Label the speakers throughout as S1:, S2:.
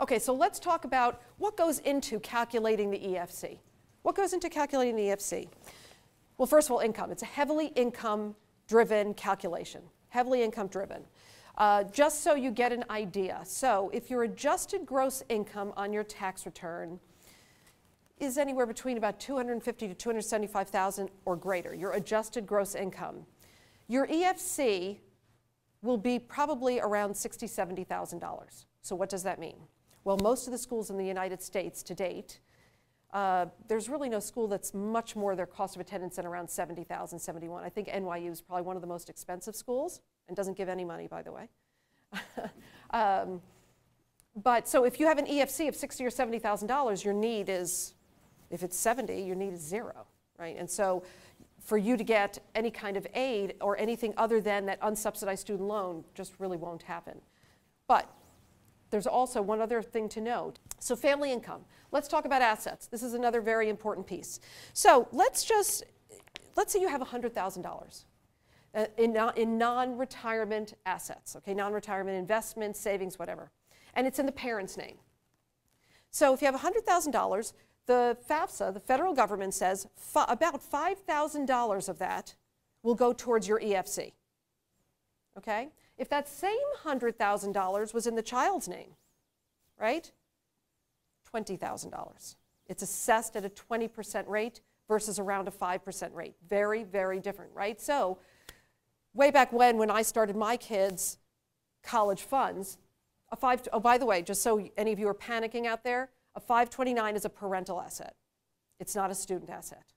S1: Okay, so let's talk about what goes into calculating the EFC. What goes into calculating the EFC? Well, first of all, income. It's a heavily income-driven calculation, heavily income-driven. Just so you get an idea, so if your adjusted gross income on your tax return is anywhere between about $250,000 to $275,000 or greater, your adjusted gross income, your EFC will be probably around $60,000, $70,000. So what does that mean? Well, most of the schools in the United States to date, there's really no school that's much more their cost of attendance than around $70,000, $71,000. I think NYU is probably one of the most expensive schools and doesn't give any money, by the way. But so if you have an EFC of $60,000 or $70,000, your need is, if it's 70, your need is 0, right? And so for you to get any kind of aid or anything other than that unsubsidized student loan just really won't happen. But there's also one other thing to note. So family income. Let's talk about assets. This is another very important piece. So let's say you have $100,000 in non-retirement assets, okay, non-retirement investments, savings, whatever, and it's in the parent's name. So if you have $100,000, the FAFSA, the federal government, says about $5,000 of that will go towards your EFC, okay? If that same $100,000 was in the child's name, right, $20,000. It's assessed at a 20% rate versus around a 5% rate. Very, very different, right? So way back when I started my kids' college funds, oh, by the way, just so any of you are panicking out there, a 529 is a parental asset. It's not a student asset.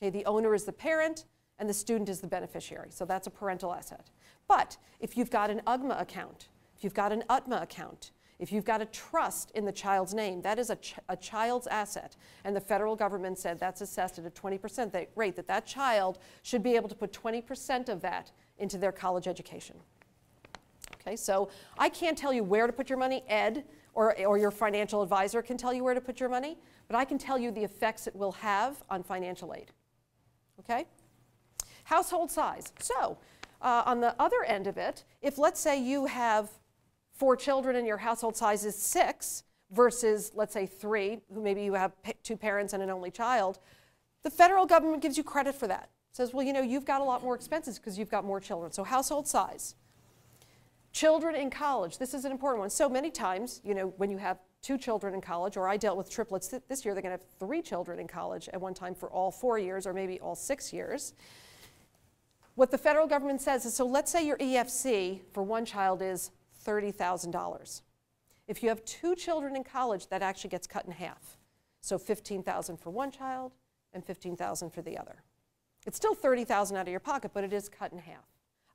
S1: Okay, the owner is the parent and the student is the beneficiary. So that's a parental asset. But if you've got an UGMA account, if you've got an UTMA account, if you've got a trust in the child's name, that is a child's asset. And the federal government said that's assessed at a 20% rate, that child should be able to put 20% of that into their college education. Okay, so I can't tell you where to put your money. Ed or your financial advisor can tell you where to put your money, but I can tell you the effects it will have on financial aid. Okay? Household size. So on the other end of it, if let's say you have 4 children and your household size is 6 versus, let's say, 3, who maybe you have 2 parents and an only child, the federal government gives you credit for that. It says, well, you know, you've got a lot more expenses because you've got more children. So household size. Children in college. This is an important one. So many times, you know, when you have 2 children in college, or I dealt with triplets this year, they're going to have 3 children in college at one time for all 4 years or maybe all 6 years. What the federal government says is, so let's say your EFC for one child is $30,000. If you have 2 children in college, that actually gets cut in half. So $15,000 for one child and $15,000 for the other. It's still $30,000 out of your pocket, but it is cut in half.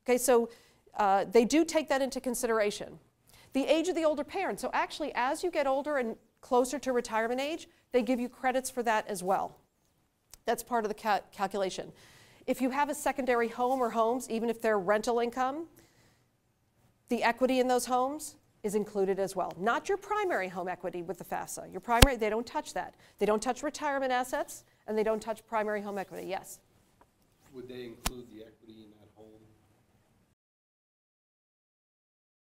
S1: Okay, so they do take that into consideration. The age of the older parent. So actually, as you get older and closer to retirement age, they give you credits for that as well. That's part of the calculation. If you have a secondary home or homes, even if they're rental income, the equity in those homes is included as well. Not your primary home equity with the FAFSA. Your primary, they don't touch that. They don't touch retirement assets, and they don't touch primary home equity. Yes?
S2: Would they include the equity in